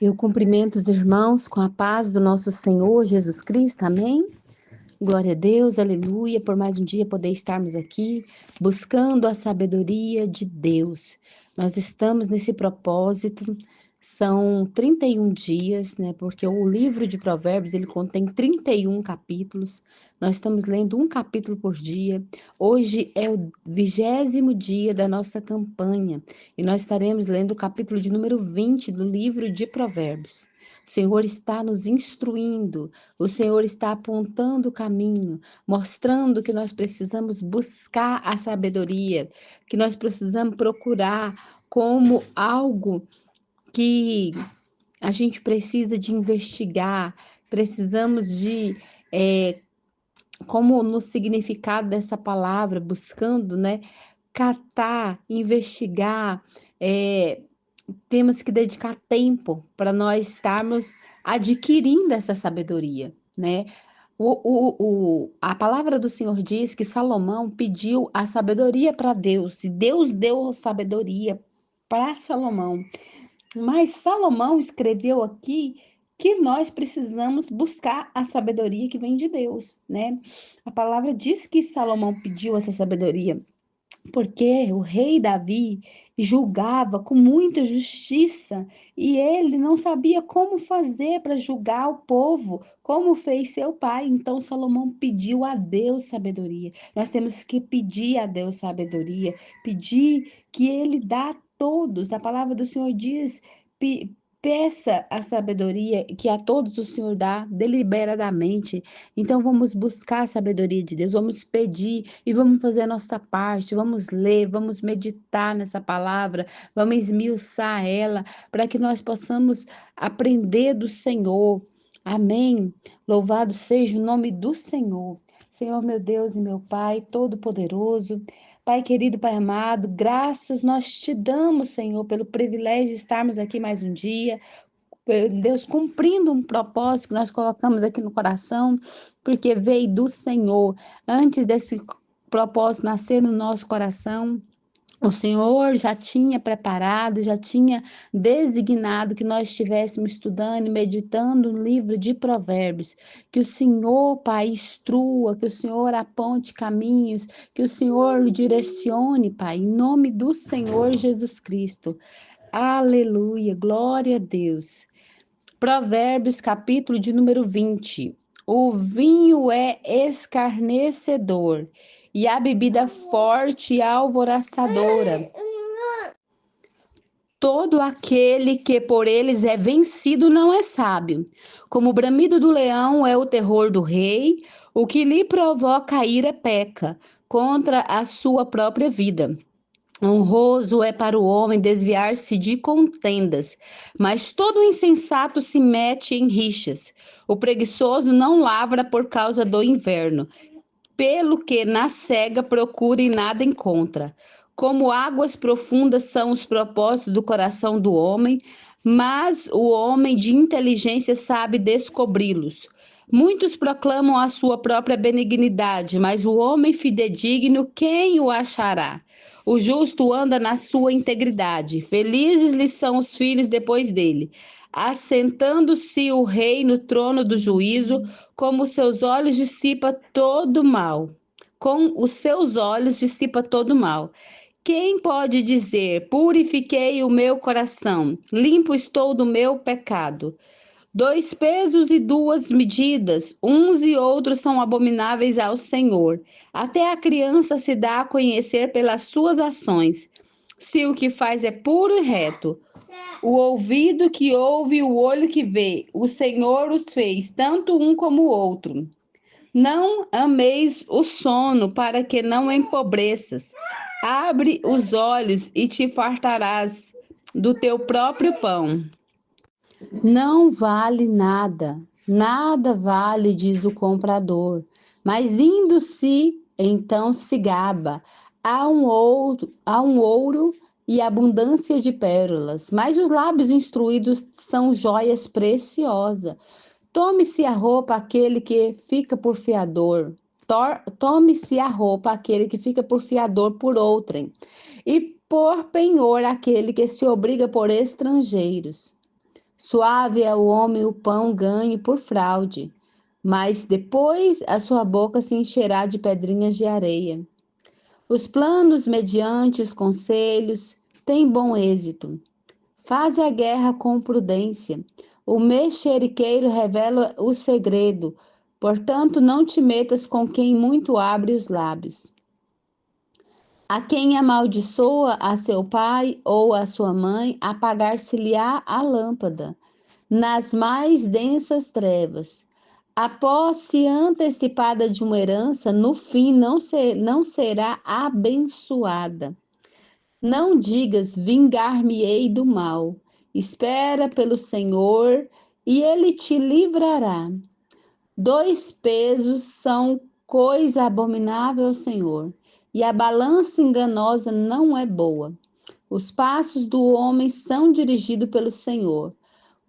Eu cumprimento os irmãos com a paz do nosso Senhor Jesus Cristo, amém? Glória a Deus, aleluia, por mais um dia poder estarmos aqui buscando a sabedoria de Deus. Nós estamos nesse propósito, são 31 dias, né? Porque o livro de Provérbios, ele contém 31 capítulos. Nós estamos lendo um capítulo por dia. Hoje é o 20º dia da nossa campanha e nós estaremos lendo o capítulo de número 20 do livro de Provérbios. O Senhor está nos instruindo, o Senhor está apontando o caminho, mostrando que nós precisamos buscar a sabedoria, que nós precisamos procurar como algo que a gente precisa de investigar, precisamos de, como no significado dessa palavra, buscando, né, catar, investigar, temos que dedicar tempo para nós estarmos adquirindo essa sabedoria, né? A palavra do Senhor diz que Salomão pediu a sabedoria para Deus, e Deus deu a sabedoria para Salomão. Mas Salomão escreveu aqui que nós precisamos buscar a sabedoria que vem de Deus, né? A palavra diz que Salomão pediu essa sabedoria porque o rei Davi julgava com muita justiça e ele não sabia como fazer para julgar o povo, como fez seu pai. Então Salomão pediu a Deus sabedoria. Nós temos que pedir a Deus sabedoria, pedir que ele dá a todos. A palavra do Senhor diz: peça a sabedoria que a todos o Senhor dá deliberadamente. Então vamos buscar a sabedoria de Deus, vamos pedir e vamos fazer a nossa parte, vamos ler, vamos meditar nessa palavra, vamos esmiuçar ela, para que nós possamos aprender do Senhor. Amém? Louvado seja o nome do Senhor. Senhor, meu Deus e meu Pai, Todo-Poderoso, Pai querido, Pai amado, graças nós te damos, Senhor, pelo privilégio de estarmos aqui mais um dia, Deus, cumprindo um propósito que nós colocamos aqui no coração, porque veio do Senhor. Antes desse propósito nascer no nosso coração, o Senhor já tinha preparado, já tinha designado que nós estivéssemos estudando e meditando no livro de Provérbios. Que o Senhor, Pai, instrua, que o Senhor aponte caminhos, que o Senhor direcione, Pai, em nome do Senhor Jesus Cristo. Aleluia, glória a Deus. Provérbios, capítulo de número 20. O vinho é escarnecedor e a bebida forte e alvoroçadora. Todo aquele que por eles é vencido não é sábio. Como o bramido do leão é o terror do rei, o que lhe provoca a ira peca contra a sua própria vida. Honroso é para o homem desviar-se de contendas, mas todo insensato se mete em rixas. O preguiçoso não lavra por causa do inverno, pelo que na cega procura e nada encontra. Como águas profundas são os propósitos do coração do homem, mas o homem de inteligência sabe descobri-los. Muitos proclamam a sua própria benignidade, mas o homem fidedigno, quem o achará? O justo anda na sua integridade. Felizes lhe são os filhos depois dele. Assentando-se o rei no trono do juízo, como seus olhos dissipa todo mal. Com os seus olhos dissipa todo mal. Quem pode dizer: purifiquei o meu coração, limpo estou do meu pecado? 2 pesos e 2 medidas, uns e outros são abomináveis ao Senhor. Até a criança se dá a conhecer pelas suas ações. Se o que faz é puro e reto, o ouvido que ouve e o olho que vê, o Senhor os fez, tanto um como o outro. Não ameis o sono, para que não empobreças. Abre os olhos e te fartarás do teu próprio pão. Não vale nada, nada vale, diz o comprador, mas indo-se, então se gaba. Há um ouro e abundância de pérolas, mas os lábios instruídos são joias preciosas. Tome-se a roupa aquele que fica por fiador. Tome-se a roupa aquele que fica por fiador por outrem, e por penhor aquele que se obriga por estrangeiros. Suave é o homem o pão ganho por fraude, mas depois a sua boca se encherá de pedrinhas de areia. Os planos mediante os conselhos têm bom êxito. Faze a guerra com prudência. O mexeriqueiro revela o segredo. Portanto, não te metas com quem muito abre os lábios. A quem amaldiçoa a seu pai ou a sua mãe, apagar-se-lhe-á a lâmpada, nas mais densas trevas. A posse antecipada de uma herança, no fim, não será abençoada. Não digas, vingar-me-ei do mal. Espera pelo Senhor e ele te livrará. Dois pesos são coisa abominável ao Senhor, e a balança enganosa não é boa. Os passos do homem são dirigidos pelo Senhor.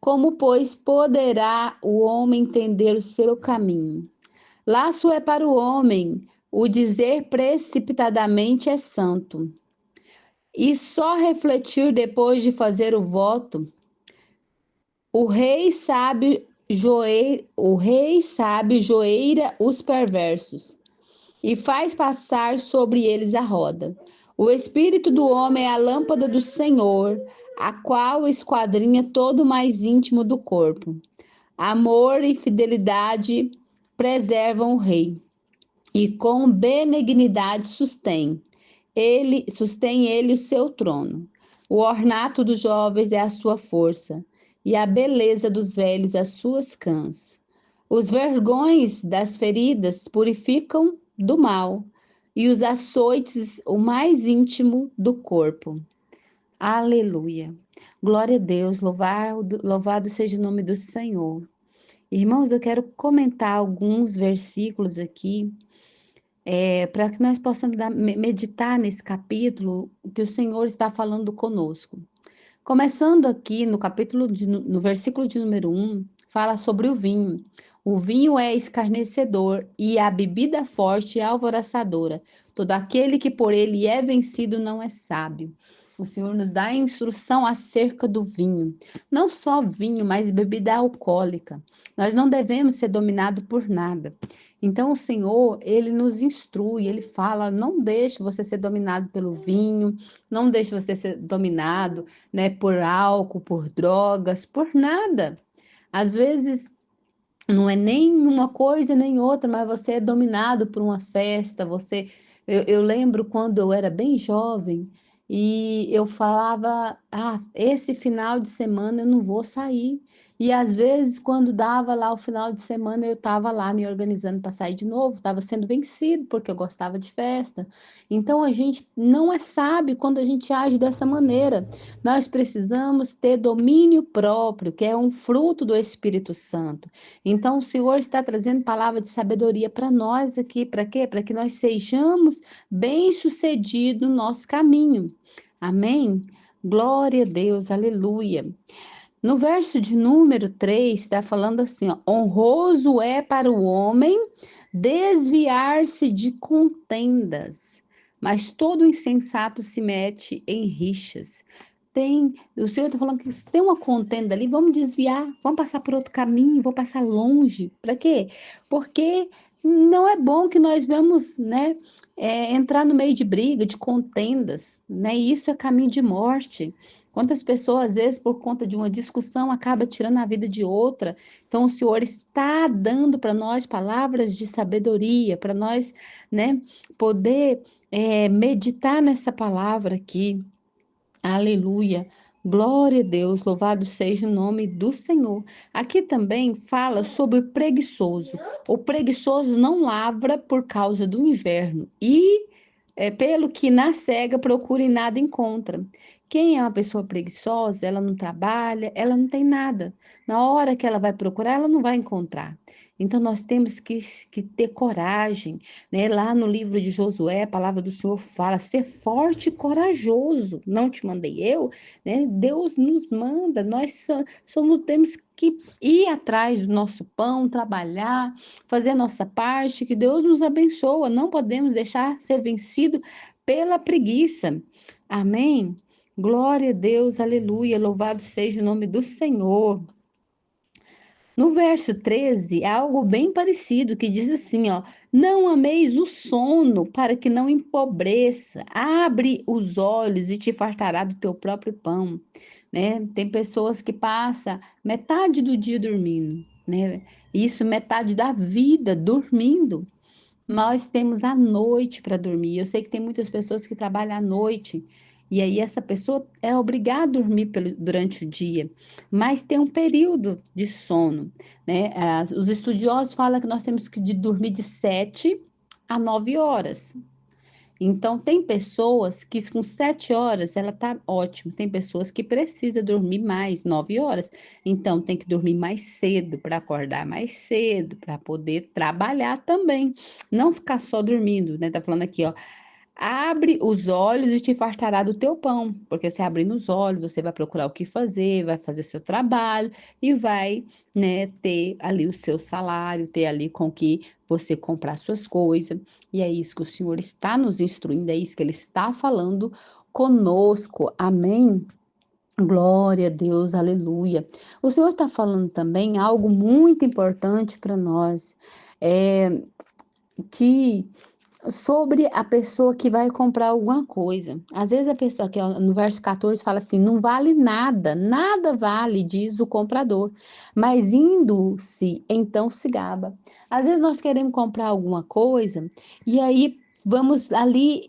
Como, pois, poderá o homem entender o seu caminho? Laço é para o homem, o dizer precipitadamente é santo. E só refletir depois de fazer o voto. O rei sábio joeira os perversos e faz passar sobre eles a roda. O espírito do homem é a lâmpada do Senhor, a qual esquadrinha todo o mais íntimo do corpo. Amor e fidelidade preservam o rei, e com benignidade sustém ele o seu trono. O ornato dos jovens é a sua força, e a beleza dos velhos as suas cãs. Os vergões das feridas purificam do mal, e os açoites o mais íntimo do corpo. Aleluia. Glória a Deus, louvado seja o nome do Senhor. Irmãos, eu quero comentar alguns versículos aqui, para que nós possamos meditar nesse capítulo que o Senhor está falando conosco. Começando aqui no versículo de número 1, fala sobre o vinho. O vinho é escarnecedor e a bebida forte é alvoroçadora. Todo aquele que por ele é vencido não é sábio. O Senhor nos dá instrução acerca do vinho. Não só vinho, mas bebida alcoólica. Nós não devemos ser dominados por nada. Então o Senhor, ele nos instrui, ele fala: não deixe você ser dominado pelo vinho, não deixe você ser dominado, né, por álcool, por drogas, por nada. Às vezes não é nem uma coisa nem outra, mas você é dominado por uma festa. Eu lembro quando eu era bem jovem e eu falava: esse final de semana eu não vou sair. E às vezes, quando dava lá o final de semana, eu estava lá me organizando para sair de novo, estava sendo vencido porque eu gostava de festa. Então a gente não é sábio quando a gente age dessa maneira. Nós precisamos ter domínio próprio, que é um fruto do Espírito Santo. Então, o Senhor está trazendo palavra de sabedoria para nós aqui, para quê? Para que nós sejamos bem-sucedidos no nosso caminho. Amém? Glória a Deus, aleluia. No verso de número 3, está falando assim, ó: honroso é para o homem desviar-se de contendas, mas todo insensato se mete em rixas. O Senhor está falando que se tem uma contenda ali, vamos desviar, vamos passar por outro caminho, vamos passar longe. Para quê? Porque não é bom que nós vamos, né, entrar no meio de briga, de contendas, né? Isso é caminho de morte. Quantas pessoas, às vezes, por conta de uma discussão, acaba tirando a vida de outra. Então, o Senhor está dando para nós palavras de sabedoria, para nós, né, poder meditar nessa palavra aqui. Aleluia. Glória a Deus, louvado seja o nome do Senhor. Aqui também fala sobre o preguiçoso. O preguiçoso não lavra por causa do inverno e pelo que na cega procura e nada encontra. Quem é uma pessoa preguiçosa, ela não trabalha, ela não tem nada. Na hora que ela vai procurar, ela não vai encontrar. Então nós temos que ter coragem, né? Lá no livro de Josué, a palavra do Senhor fala: ser forte e corajoso. Não te mandei eu, né? Deus nos manda. Nós temos que ir atrás do nosso pão, trabalhar, fazer a nossa parte, que Deus nos abençoa. Não podemos deixar ser vencido pela preguiça. Amém? Glória a Deus, aleluia, louvado seja o nome do Senhor. No verso 13, é algo bem parecido, que diz assim, ó: não ameis o sono, para que não empobreça. Abre os olhos e te fartará do teu próprio pão, né? Tem pessoas que passam metade do dia dormindo, né? Isso, metade da vida dormindo. Nós temos a noite para dormir. Eu sei que tem muitas pessoas que trabalham à noite, e aí essa pessoa é obrigada a dormir durante o dia, mas tem um período de sono, né? Os estudiosos falam que nós temos que dormir de 7 a 9 horas. Então, tem pessoas que com 7 horas ela tá ótimo. Tem pessoas que precisam dormir mais, 9 horas. Então, tem que dormir mais cedo para acordar mais cedo, para poder trabalhar também. Não ficar só dormindo, né? Tá falando aqui, ó. Abre os olhos e te fartará do teu pão, porque você abrindo os olhos, você vai procurar o que fazer, vai fazer seu trabalho e vai, né, ter ali o seu salário, ter ali com que você comprar suas coisas. E é isso que o Senhor está nos instruindo, é isso que Ele está falando conosco. Amém? Glória a Deus, aleluia. O Senhor está falando também algo muito importante para nós, é que sobre a pessoa que vai comprar alguma coisa. Às vezes a pessoa que no verso 14 fala assim: não vale nada, nada vale, diz o comprador, mas indo-se, então se gaba. Às vezes nós queremos comprar alguma coisa e aí vamos ali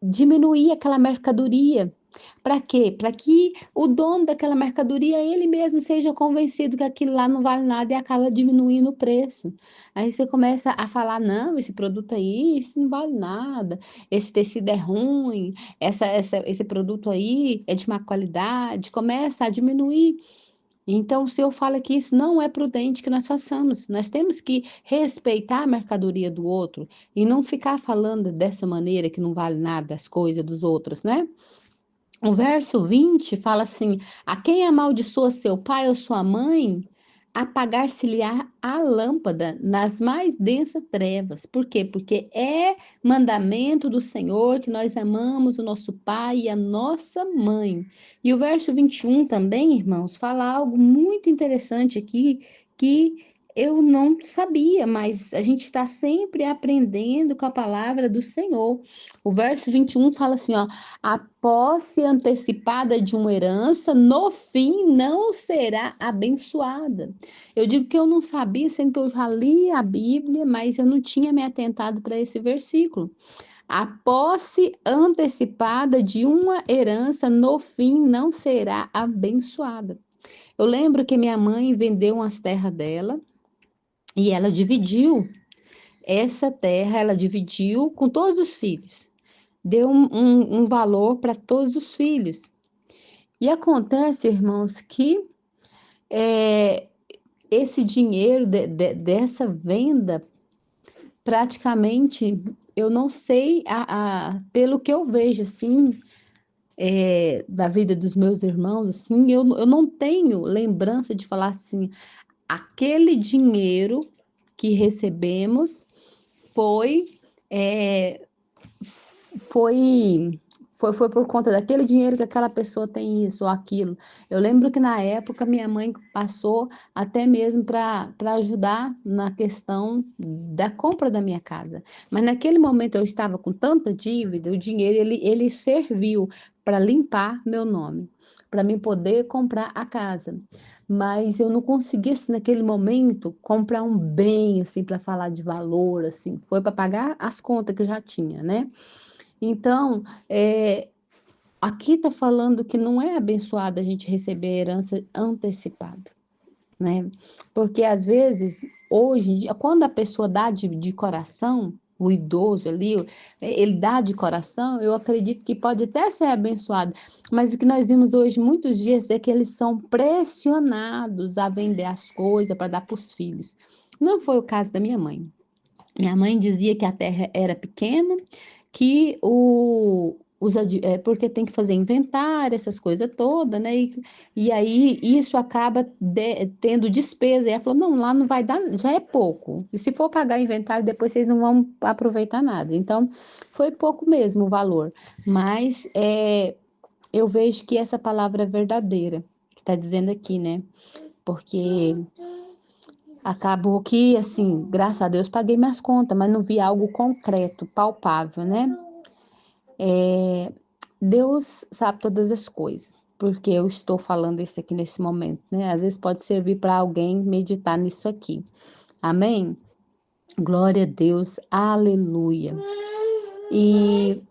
diminuir aquela mercadoria. Para quê? Para que o dono daquela mercadoria, ele mesmo seja convencido que aquilo lá não vale nada e acaba diminuindo o preço. Aí você começa a falar: não, esse produto aí, isso não vale nada, esse tecido é ruim, esse produto aí é de má qualidade, começa a diminuir. Então, o Senhor fala que isso não é prudente que nós façamos. Nós temos que respeitar a mercadoria do outro e não ficar falando dessa maneira que não vale nada as coisas dos outros, né? O verso 20 fala assim: a quem amaldiçoa seu pai ou sua mãe, apagar-se-lhe-á a lâmpada nas mais densas trevas. Por quê? Porque é mandamento do Senhor que nós amamos o nosso pai e a nossa mãe. E o verso 21 também, irmãos, fala algo muito interessante aqui que eu não sabia, mas a gente está sempre aprendendo com a palavra do Senhor. O verso 21 fala assim, ó: a posse antecipada de uma herança, no fim, não será abençoada. Eu digo que eu não sabia, sendo que eu já li a Bíblia, mas eu não tinha me atentado para esse versículo. A posse antecipada de uma herança, no fim, não será abençoada. Eu lembro que minha mãe vendeu umas terras dela e ela dividiu essa terra, ela dividiu com todos os filhos. Deu um valor para todos os filhos. E acontece, irmãos, que é, esse dinheiro dessa venda, praticamente, eu não sei, pelo que eu vejo, assim, da vida dos meus irmãos, assim, eu não tenho lembrança de falar assim: aquele dinheiro que recebemos foi, é, foi foi por conta daquele dinheiro que aquela pessoa tem isso ou aquilo. Eu lembro que na época minha mãe passou até mesmo para ajudar na questão da compra da minha casa. Mas naquele momento eu estava com tanta dívida, o dinheiro ele serviu para limpar meu nome, para mim poder comprar a casa. Mas eu não consegui, assim, naquele momento, comprar um bem, assim, para falar de valor, assim. Foi para pagar as contas que já tinha, né? Então, aqui está falando que não é abençoado a gente receber a herança antecipada, né? Porque às vezes, hoje em dia, quando a pessoa dá de coração, o idoso ali, ele dá de coração, eu acredito que pode até ser abençoado, mas o que nós vimos hoje, muitos dias, é que eles são pressionados a vender as coisas para dar para os filhos. Não foi o caso da minha mãe. Minha mãe dizia que a terra era pequena, que porque tem que fazer inventário, essas coisas todas, né? E aí isso acaba tendo despesa. E ela falou: não, lá não vai dar, já é pouco. E se for pagar inventário, depois vocês não vão aproveitar nada. Então, foi pouco mesmo o valor. Mas eu vejo que essa palavra é verdadeira, que está dizendo aqui, né? Porque acabou que, assim, graças a Deus, paguei minhas contas, mas não vi algo concreto, palpável, né? Deus sabe todas as coisas, porque eu estou falando isso aqui nesse momento, né? Às vezes pode servir para alguém meditar nisso aqui. Amém? Glória a Deus, aleluia. E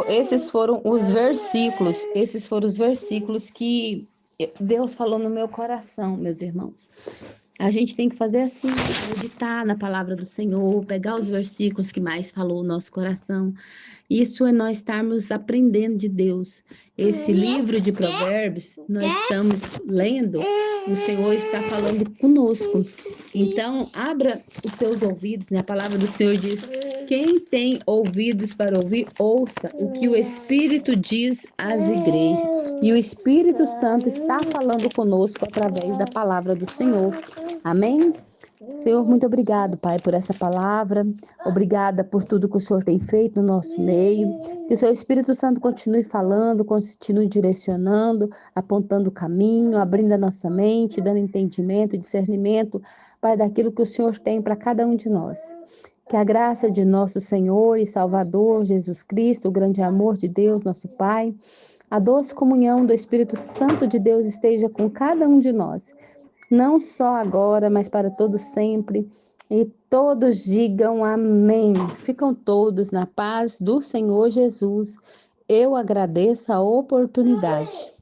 esses foram os versículos que Deus falou no meu coração, meus irmãos. A gente tem que fazer assim, meditar na palavra do Senhor, pegar os versículos que mais falou o nosso coração. Isso é nós estarmos aprendendo de Deus. Esse livro de Provérbios, nós estamos lendo, o Senhor está falando conosco. Então, abra os seus ouvidos, né? A palavra do Senhor diz: quem tem ouvidos para ouvir, ouça o que o Espírito diz às igrejas. E o Espírito Santo está falando conosco através da palavra do Senhor. Amém? Senhor, muito obrigado, Pai, por essa palavra. Obrigada por tudo que o Senhor tem feito no nosso meio. Que o seu Espírito Santo continue falando, continue direcionando, apontando o caminho, abrindo a nossa mente, dando entendimento, discernimento, Pai, daquilo que o Senhor tem para cada um de nós. Que a graça de nosso Senhor e Salvador Jesus Cristo, o grande amor de Deus, nosso Pai, a doce comunhão do Espírito Santo de Deus esteja com cada um de nós, não só agora, mas para todos sempre. E todos digam amém. Ficam todos na paz do Senhor Jesus. Eu agradeço a oportunidade.